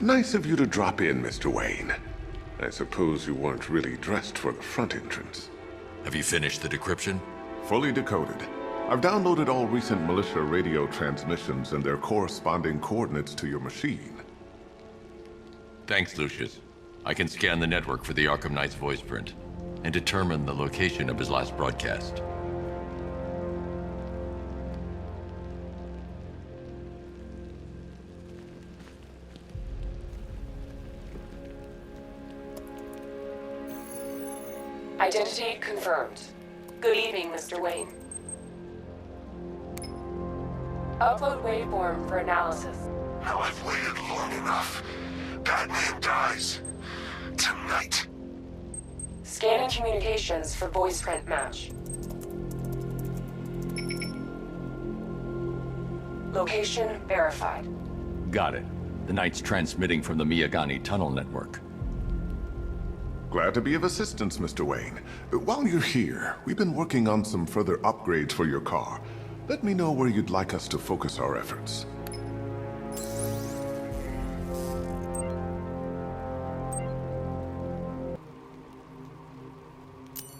Nice of you to drop in, Mr. Wayne. I suppose you weren't really dressed for the front entrance. Have you finished the decryption? Fully decoded. I've downloaded all recent militia radio transmissions and their corresponding coordinates to your machine. Thanks, Lucius. I can scan the network for the Arkham Knight's voice print and determine the location of his last broadcast. Identity confirmed. Good evening, Mr. Wayne. Upload waveform for analysis. Now I've waited long enough. Batman dies. Tonight. Scanning communications for voice print match. Location verified. Got it. The Knight's transmitting from the Miyagani tunnel network. Glad to be of assistance, Mr. Wayne. While you're here, we've been working on some further upgrades for your car. Let me know where you'd like us to focus our efforts.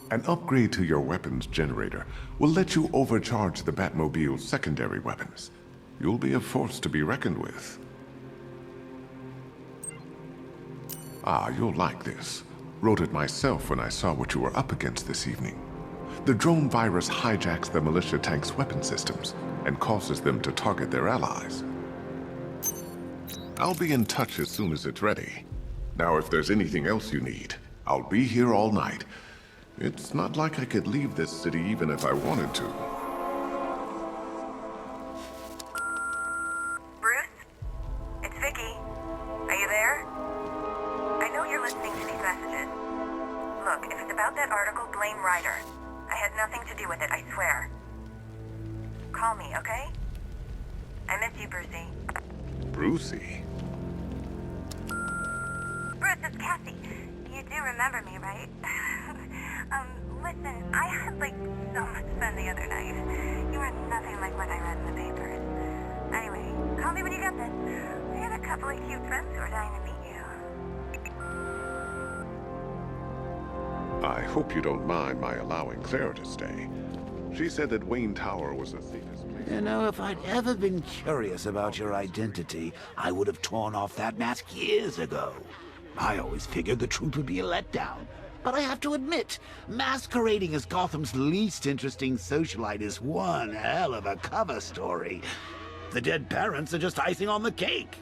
An upgrade to your weapons generator will let you overcharge the Batmobile's secondary weapons. You'll be a force to be reckoned with. Ah, you'll like this. Wrote it myself when I saw what you were up against this evening. The drone virus hijacks the militia tank's weapon systems and causes them to target their allies. I'll be in touch as soon as it's ready. Now, if there's anything else you need, I'll be here all night. It's not like I could leave this city even if I wanted to. Bruce? It's Vicky. Are you there? I know you're listening to these messages. Look, if it's about that article, blame Ryder. I had nothing to do with it, I swear. Call me, okay? I miss you, Brucey. Brucey? Bruce, it's Cassie. You do remember me, right? Listen, I had, so much fun the other night. You were nothing like what I read in the papers. Anyway, call me when you get this. I have a couple of cute friends who are dying to meet you. I hope you don't mind my allowing Claire to stay. She said that Wayne Tower was the safest place. You know, if I'd ever been curious about your identity, I would have torn off that mask years ago. I always figured the truth would be a letdown. But I have to admit, masquerading as Gotham's least interesting socialite is one hell of a cover story. The dead parents are just icing on the cake.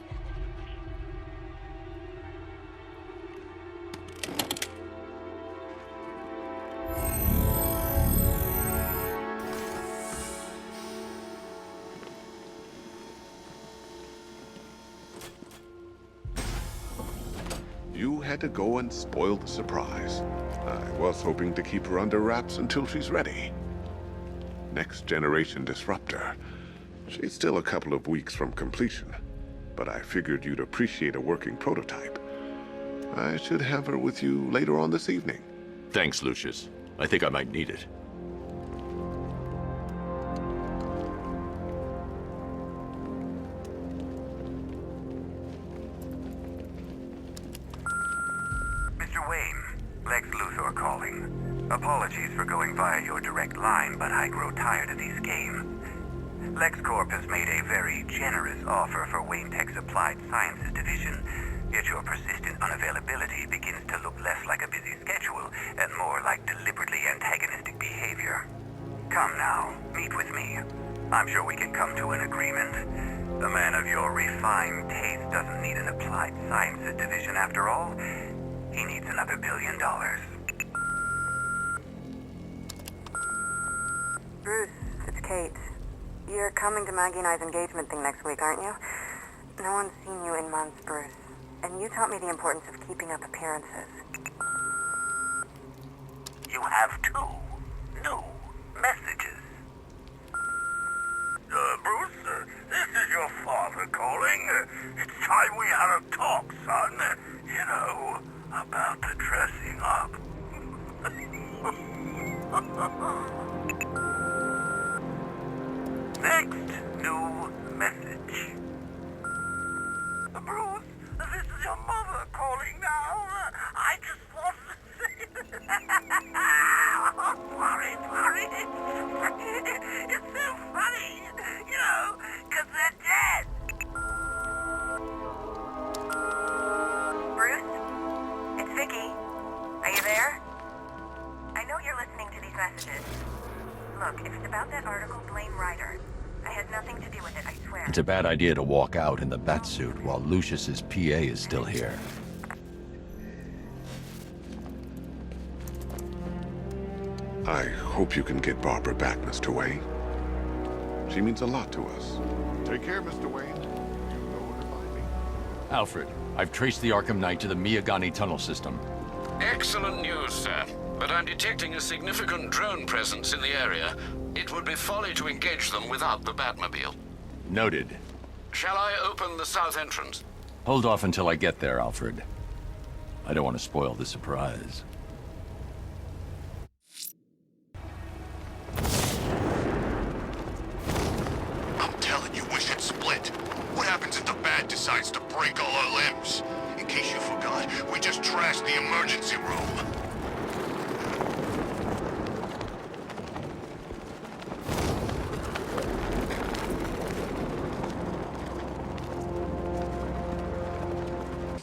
You had to go and spoil the surprise. I was hoping to keep her under wraps until she's ready. Next generation disruptor. She's still a couple of weeks from completion, but I figured you'd appreciate a working prototype. I should have her with you later on this evening. Thanks, Lucius. I think I might need it. Mr. Wayne, Lex Luthor calling. Apologies for going via your direct line, but I grow tired of these games. LexCorp has made a very generous offer for Wayne Tech's Applied Sciences division, yet your persistent unavailability begins to look less like a busy schedule and more like deliberately antagonistic behavior. Come now, meet with me. I'm sure we can come to an agreement. A man of your refined taste doesn't need an Applied Sciences division after all. He needs another $1 billion. Bruce, it's Kate. You're coming to Maggie and I's engagement thing next week, aren't you? No one's seen you in months, Bruce. And you taught me the importance of keeping up appearances. You have 2 new messages. Bruce, this is your father calling. It's time we had a talk, son. You know, about the dressing up. Next new message. Bruce, this is nothing to do with it, I swear. It's a bad idea to walk out in the Batsuit while Lucius's PA is still here. I hope you can get Barbara back, Mr. Wayne. She means a lot to us. Take care, Mr. Wayne. You know where to find me. Alfred, I've traced the Arkham Knight to the Miyagani tunnel system. Excellent news, sir. But I'm detecting a significant drone presence in the area. It would be folly to engage them without the Batmobile. Noted. Shall I open the south entrance? Hold off until I get there, Alfred. I don't want to spoil the surprise. I'm telling you, we should split. What happens if the Bat decides to break all our limbs? In case you forgot, we just trashed the emergency room.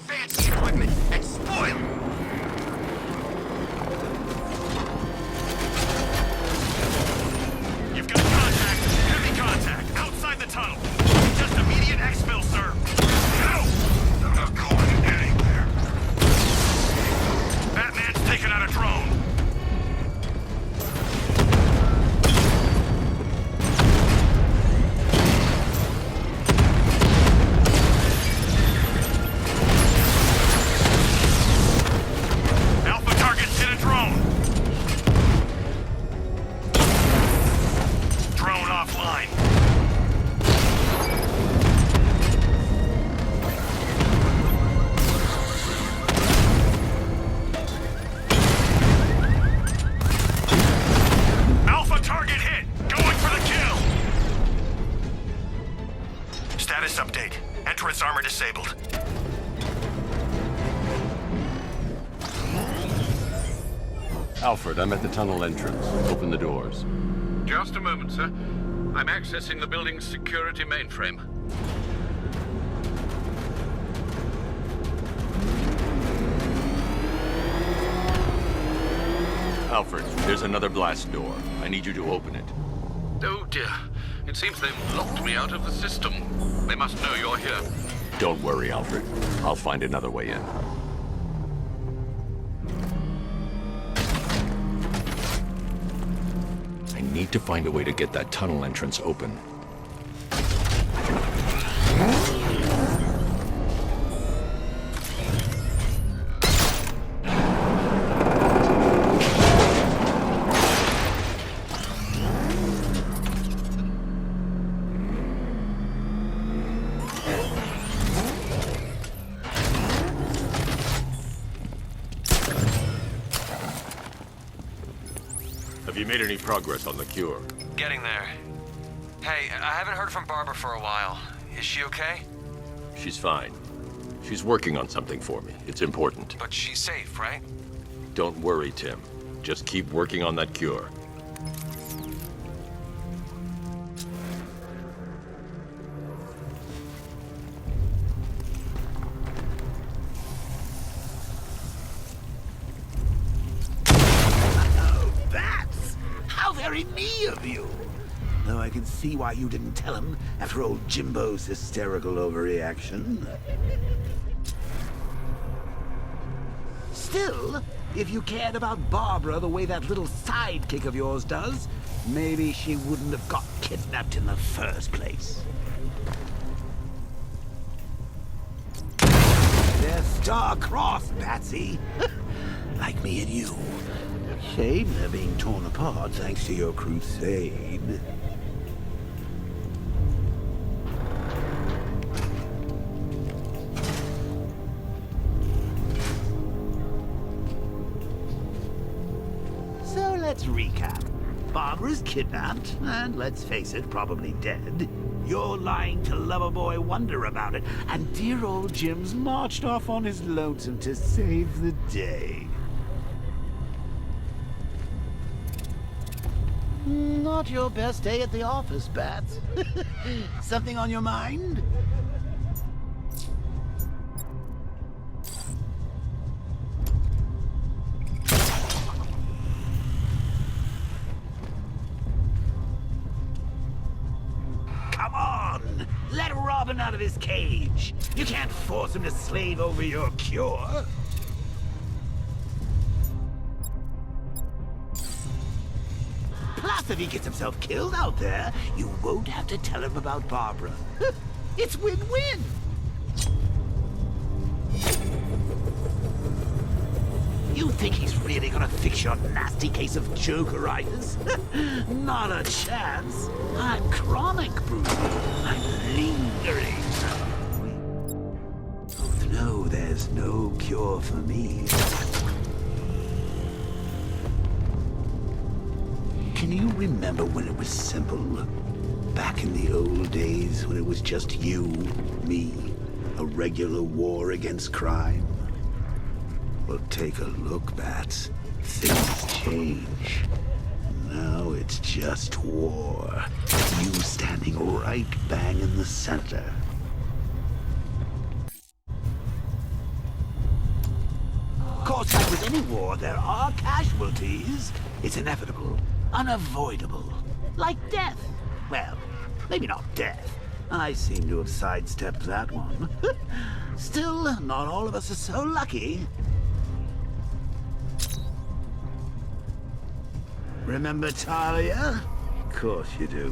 Fancy equipment and spoil it. You've got contact. Heavy contact. Outside the tunnel. Just immediate exfil, sir. No! I'm not going anywhere. Batman's taking out a drone. Alpha target's hit a drone. Drone offline. Alpha target hit. Going for the kill. Status update. Entrance armor disabled. Alfred, I'm at the tunnel entrance. Open the doors. Just a moment, sir. I'm accessing the building's security mainframe. Alfred, there's another blast door. I need you to open it. Oh dear. It seems they've locked me out of the system. They must know you're here. Don't worry, Alfred. I'll find another way in. I need to find a way to get that tunnel entrance open. Have you made any progress on the cure? Getting there. Hey, I haven't heard from Barbara for a while. Is she okay? She's fine. She's working on something for me. It's important. But she's safe, right? Don't worry, Tim. Just keep working on that cure. Oh, bats! How very me of you! Though I can see why you didn't tell him after old Jimbo's hysterical overreaction. Still, if you cared about Barbara the way that little sidekick of yours does, maybe she wouldn't have got kidnapped in the first place. They're star-crossed, Patsy. Like me and you. Shame they're being torn apart thanks to your crusade. So let's recap. Barbara's kidnapped, and let's face it, probably dead. You're lying to Loverboy Wonder about it, and dear old Jim's marched off on his lonesome to save the day. Not your best day at the office, Bats. Something on your mind? Come on! on! Let Robin out of his cage! You can't force him to slave over your cure! Plus, if he gets himself killed out there, you won't have to tell him about Barbara. It's win-win! You think he's really gonna fix your nasty case of jokeritis? Not a chance. I'm chronic, Bruce. I'm lingering. Both know there's no cure for me. Can you remember when it was simple? Back in the old days when it was just you, me, a regular war against crime? Well, take a look, Bats. Things change. Now it's just war. You standing right bang in the center. Of course, like with any war, there are casualties. It's inevitable, unavoidable. Like death. Well, maybe not death. I seem to have sidestepped that one. Still, not all of us are so lucky. Remember Talia? Of course you do.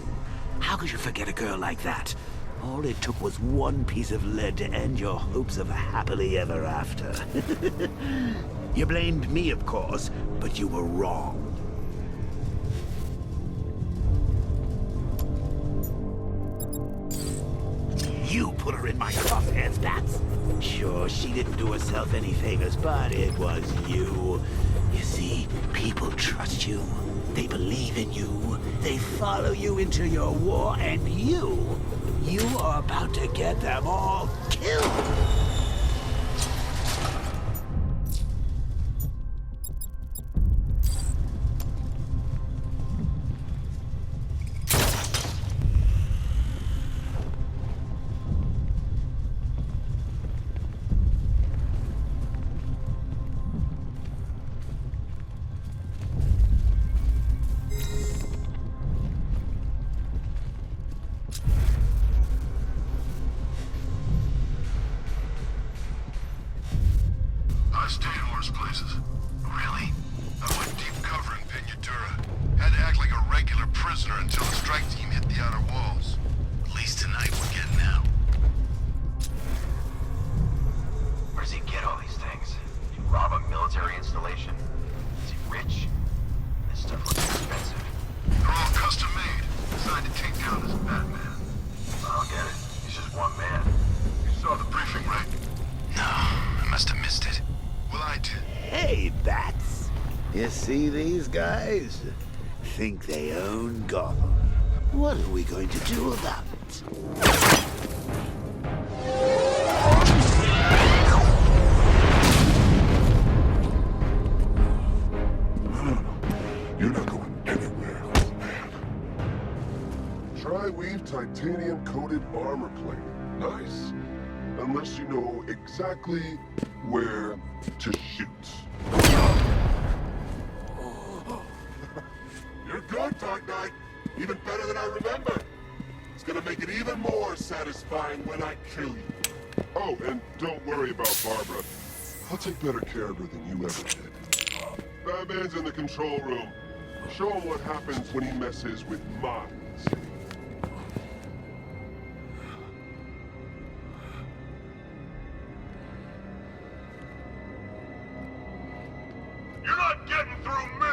How could you forget a girl like that? All it took was one piece of lead to end your hopes of a happily ever after. You blamed me, of course, but you were wrong. You put her in my crosshairs, Bats. Sure, she didn't do herself any favors, but it was you. You see, people trust you. They believe in you. They follow you into your war, and you are about to get them all killed. I stayed in worse places. Really? I went deep cover in Pinatura. Had to act like a regular prisoner until the strike team hit the outer walls. At least tonight we're getting out. Where does he get all these things? You rob a military installation? Is he rich? This stuff looks expensive. They're all custom made. Designed to take down this Batman. I don't get it. He's just one man. You saw the briefing, right? No, I must have missed it. Well, I did. Hey, Bats. You see these guys? Think they own Gotham. What are we going to do about it? No. You're not going anywhere, old man. Tri-weave titanium-coated armor plate. Nice. Unless you know exactly where to shoot. You're good, Dark Knight. Even better than I remember. It's gonna make it even more satisfying when I kill you. Oh, and don't worry about Barbara. I'll take better care of her than you ever did. Batman's in the control room. Show him what happens when he messes with minds. You're not getting through me!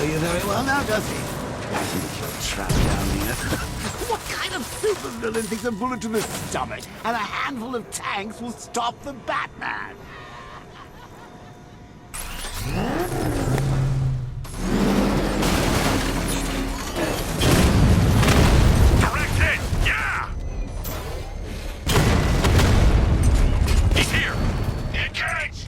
you very well now, does he? I think you're trapped down here. What kind of supervillain thinks a bullet to the stomach and a handful of tanks will stop the Batman? Direct hit! Yeah! He's here! Engage!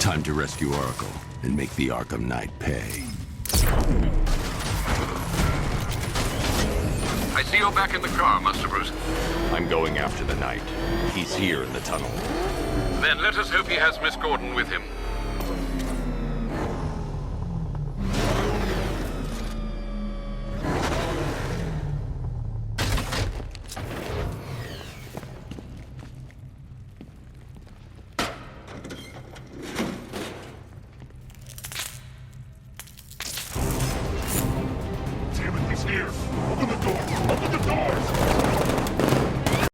Time to rescue Oracle and make the Arkham Knight pay. I see you're back in the car, Master Bruce. I'm going after the Knight. He's here in the tunnel. Then let us hope he has Miss Gordon with him. Damn it, he's here! Open the door! Open the doors!